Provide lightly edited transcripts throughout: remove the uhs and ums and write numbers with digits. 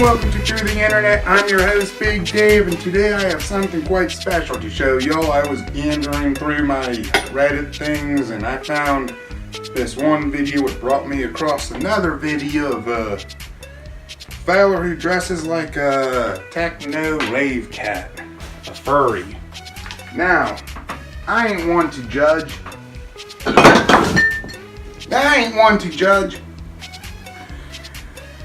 and welcome to Through the Internet. I'm your host, Big Dave, and today I have something quite special to show y'all. I was meandering through my Reddit things, and I found this one video. It brought me across another video of a fella who dresses like a techno rave cat, a furry. Now, I ain't one to judge.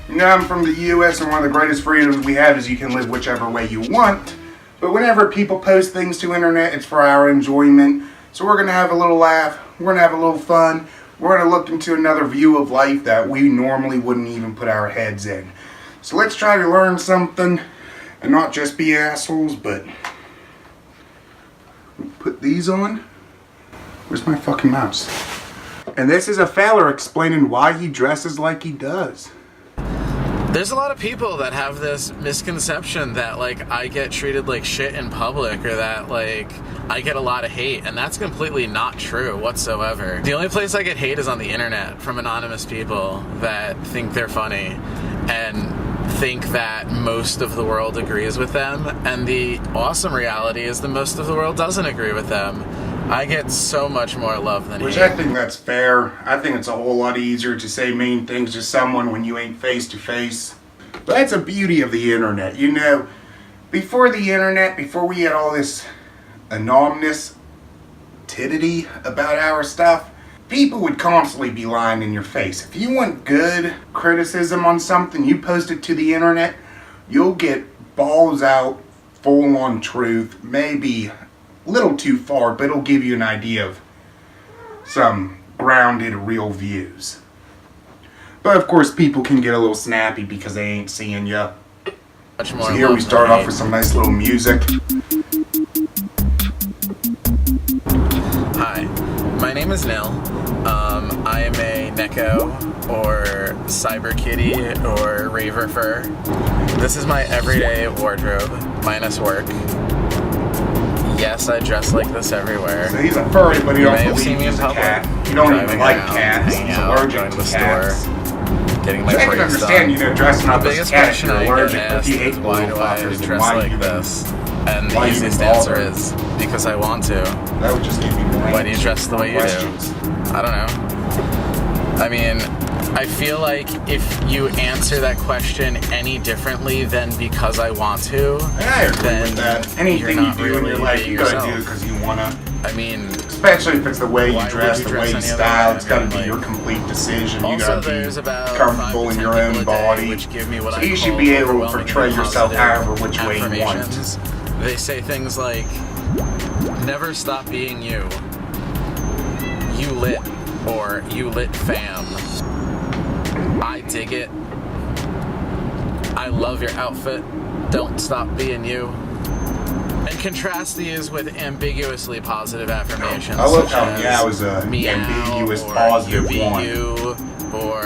You know, I'm from the U.S. and one of the greatest freedoms we have is you can live whichever way you want. But whenever people post things to internet, it's for our enjoyment. So we're going to have a little laugh. We're going to have a little fun. We're going to look into another view of life that we normally wouldn't even put our heads in. So let's try to learn something and not just be assholes, but put these on. Where's my fucking mouse? And this is a fella explaining why he dresses like he does. There's a lot of people that have this misconception that, like, I get treated like shit in public or that, like, I get a lot of hate, and that's completely not true whatsoever. The only place I get hate is on the internet from anonymous people that think they're funny and think that most of the world agrees with them, and the awesome reality is that most of the world doesn't agree with them. I get so much more love than hate. Which I think that's fair. I think it's a whole lot easier to say mean things to someone when you ain't face to face. But that's the beauty of the internet. You know, before the internet, before we had all this anonymity about our stuff, people would constantly be lying in your face. If you want good criticism on something, you post it to the internet, you'll get balls out, full on truth, maybe little too far, but it'll give you an idea of some grounded, real views. But of course, people can get a little snappy because they ain't seeing ya. So here we start off with some nice little music. Hi, my name is Nil. I am a Neko or Cyber Kitty or Raver Fur. This is my everyday wardrobe, minus work. Yes, I dress like this everywhere. So he's a furry, but he You also may have seen me in believes he's a public. cat. You don't even like around, cats. hanging He's out, allergic going to to the cats. store, getting my I can breaks understand, you done. know, dressing up The as a biggest cat if question you're I allergic, get but asked you hate is the why little do I fuckers. dress Why like you this? And why the you easiest bother? answer is because I want to. That would just give me blank. Why do you dress the way you questions. do? I don't know. I mean, I feel like if you answer that question any differently than because I want to, I agree then with that. you're Anything you not do in really your life, being you gotta yourself. do because you wanna. I mean, Especially if it's the way you why would dress, you the dress way you any other style. way? It's I gotta mean, be like, your complete decision. You also, gotta there's be about comfortable 5 in to your 10 own people a day, body. which give me what So I you should call be able to overwhelmingly portray yourself positive however which way you want. affirmations. They say things like, never stop being you. You lit, or you lit fam. I dig it. I love your outfit. Don't stop being you. And contrast these with ambiguously positive affirmations. I love such how as meow is a meow, ambiguous or positive you be one. you, or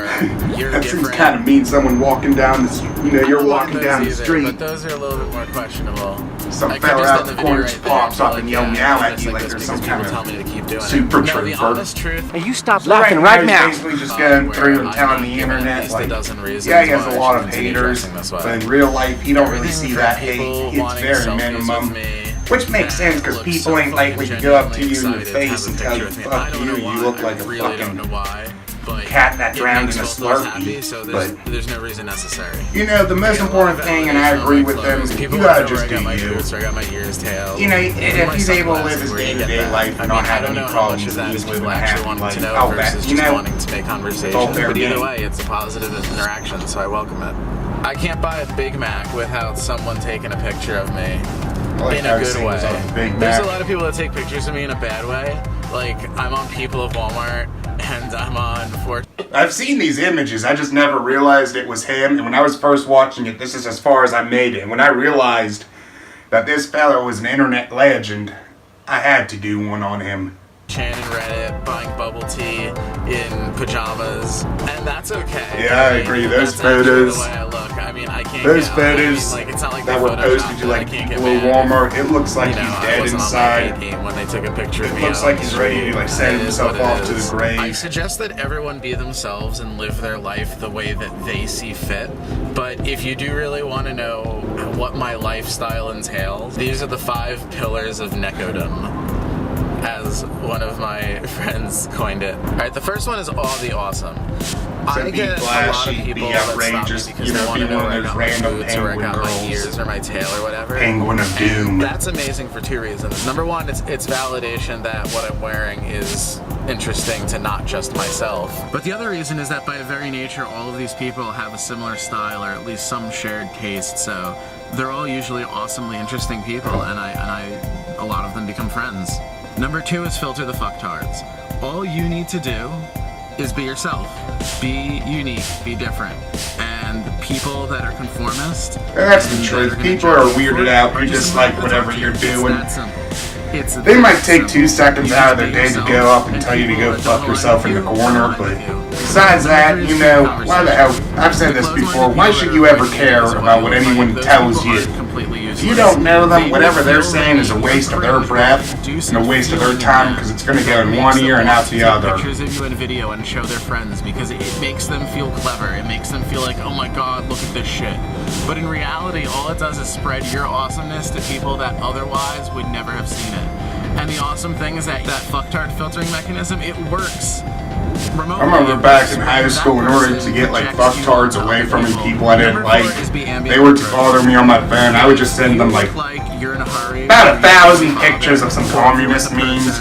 you're That seems different. kind of mean. Someone walking down the street, you know, I you're don't like walking those down the either, street. but those are a little bit more questionable. Some I could fella just out end the video corner right just there pops and up be and like, yell yeah, meow I at dress you like like this there's some because kind people tell me to keep doing super it. No, the trooper. honest truth. Hey, you stop So laughing now right he's now. basically just going through and I'm telling not the given at internet, least like, a dozen reasons yeah, he has why a I lot should of continue haters, dressing this way. but in real life, you don't really Everything see from that people hate. It's wanting very selfies minimum. with me Which makes that sense, because look people so ain't likely fucking to go up to genuinely you in your excited to face have and a tell picture you, with me. I fuck don't you, know you why. look like I a really don't know fucking why, but cat that it drowned makes in a both those Slurpee. happy, so there's no reason necessary. You know, the most I got a lot important of thing, and I validation on agree my with them, clothes. you People gotta wonder just where I do got my you. boots, or I got my ears tailed. You know, Even if my he's able to live sunglasses, his where you day-to-day get that. life and I not mean, have I don't any know how problems, much of and that he's is living people a actually happy wanting life, to know I'll bet, versus you just know, wanting to make conversation. all fair But either game. way, it's a positive interaction, so I welcome it. I can't buy a Big Mac without someone taking a picture of me. I like In how a he good sings way. on the Big There's Mac. a lot of people that take pictures of me in a bad way. Like, I'm on People of Walmart, and I'm on 4. I've seen these images, I just never realized it was him, and when I was first watching it, this is as far as I made it. And when I realized that this fellow was an internet legend, I had to do one on him. 4chan and Reddit, buying bubble tea in pajamas, and that's okay. Yeah, I agree. Those photos. The way I look. I mean, I can't. Those get, photos like, it's not like that were posted to like people in Walmart. It looks like he's dead inside. When they took a picture of me, it looks like he's ready to like send himself off to the grave. I suggest that everyone be themselves and live their life the way that they see fit. But if you do really want to know what my lifestyle entails, these are the 5 pillars of Nekodom, as one of my friends coined it. Alright, the first one is all the awesome. So I be get flashy, a lot of people be that outrageous, stop me because you know, they want to be know one where of I those got my random boots or I penguin got my girls. ears or my tail or whatever. Penguin of doom. That's amazing for 2 reasons. Number one, it's validation that what I'm wearing is interesting to not just myself. But the other reason is that by very nature, all of these people have a similar style or at least some shared taste. So they're all usually awesomely interesting people, and a lot of them become friends. Number 2 is filter the fucktards. All you need to do is be yourself. Be unique, be different. And people that are conformist... That's the truth. People are weirded out. You just like whatever you're doing. They might take 2 seconds out of their day to go up and tell you to go fuck yourself in the corner, but besides that, you know, why the hell, I've said this before, why should you ever care about what anyone tells you? If you don't know them, whatever they're saying is a waste of their breath and a waste of their time, because it's going to go in one ear and out the other. Pictures of you in video and show their friends because it makes them feel clever. It makes them feel like, oh my god, look at this shit. But in reality, all it does is spread your awesomeness to people that otherwise would never have seen it. And the awesome thing is that fucktard filtering mechanism, it works. I remember back in high school, in order to get like fucktards away from me, people I didn't like, they were to bother me on my phone, I would just send them like about 1,000 pictures of some communist memes.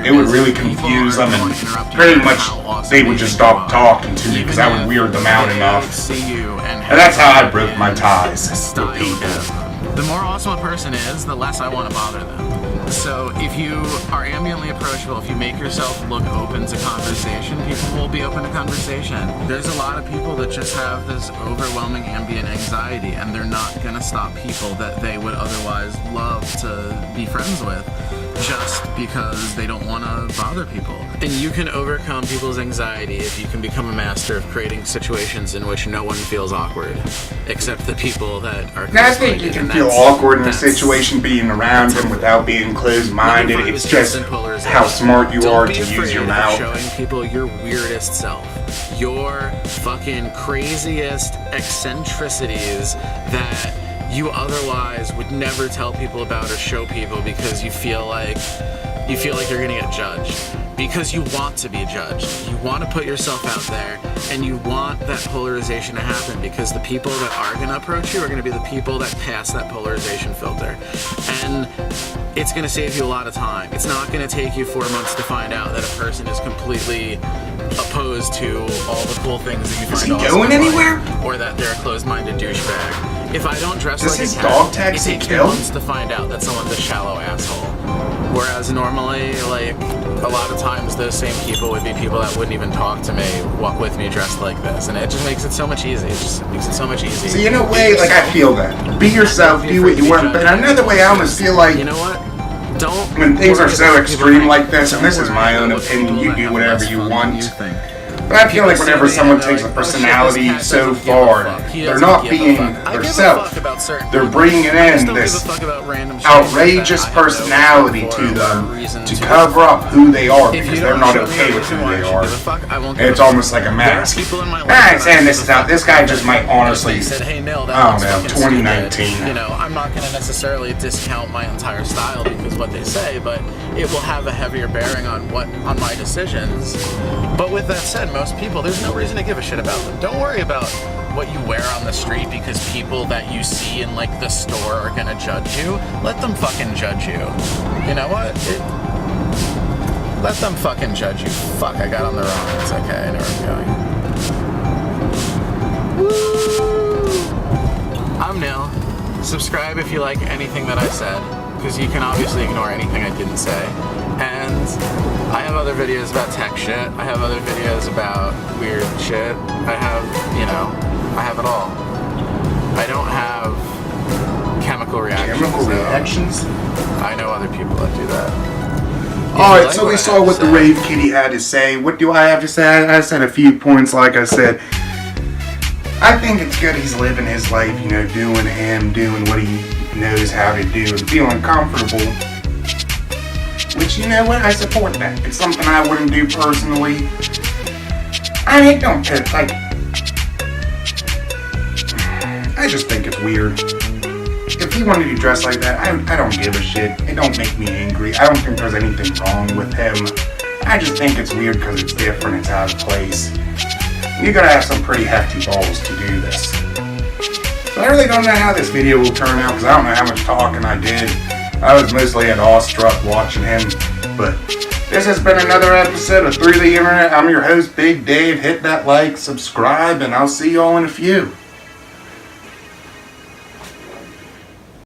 It would really confuse them, and pretty much they would just stop talking to me because I would weird them out enough. And that's how I broke my ties with people. The more awesome a person is, the less I want to bother them. So if you are ambiently approachable, if you make yourself look open to conversation, people will be open to conversation. There's a lot of people that just have this overwhelming ambient anxiety, and they're not going to stop people that they would otherwise love to be friends with just because they don't want to bother people. And you can overcome people's anxiety if you can become a master of creating situations in which no one feels awkward, except the people that are I think you can feel awkward in a situation being around them without being closed-minded. It's just how smart you are to use your mouth. Showing people your weirdest self, your fucking craziest eccentricities that you otherwise would never tell people about or show people because you feel like you're gonna get judged. Because you want to be judged. You want to put yourself out there, and you want that polarization to happen because the people that are going to approach you are going to be the people that pass that polarization filter. And it's going to save you a lot of time. It's not going to take you 4 months to find out that a person is completely opposed to all the cool things that you find awesome. Is he going anywhere? Or that they're a closed-minded douchebag. If I don't dress like a cat, dog taxi it takes me months to find out that someone's a shallow asshole. Whereas normally, like, a lot of times those same people would be people that wouldn't even talk to me, walk with me dressed like this. And it just makes it so much easier. It just makes it so much easier. See, in a way, like, I feel that. Be yourself, do what you want. But in another way, I almost feel like, you know what? When things are so extreme like this, and this is my own opinion, you do whatever you want. But I feel like whenever someone takes a personality so far, they're not being themselves. They're bringing in this outrageous personality to them to cover up who they are because they're not okay with who they are. And it's almost like a mask. I ain't saying this is out. This guy just might honestly, I don't know, 2019. You know, I'm not going to necessarily discount my entire style because what they say, but it will have a heavier bearing on my decisions. But with that said, most people, there's no reason to give a shit about them. Don't worry about what you wear on the street because people that you see in like the store are gonna judge you. Let them fucking judge you. You know what? Let them fucking judge you. Fuck, I got on the wrong. It's okay, I know where I'm going. Woo! I'm Nil. Subscribe if you like anything that I said, because you can obviously ignore anything I didn't say. And I have other videos about tech shit. I have other videos about weird shit. I have it all. I don't have chemical reactions. Chemical reactions? I know other people that do that. Alright, so we saw what the Rave Kitty had to say. What do I have to say? I said a few points, like I said. I think it's good he's living his life, you know, doing him, doing what he knows how to do, and feeling comfortable. Which, you know what, I support that. It's something I wouldn't do personally. I mean, don't care, like, I just think it's weird. If he wanted to dress like that, I don't give a shit. It don't make me angry. I don't think there's anything wrong with him. I just think it's weird because it's different, it's out of place. You gotta have some pretty hefty balls to do this. So I really don't know how this video will turn out because I don't know how much talking I did. I was mostly at awestruck watching him. But this has been another episode of Through the Internet. I'm your host, Big Dave. Hit that like, subscribe, and I'll see y'all in a few.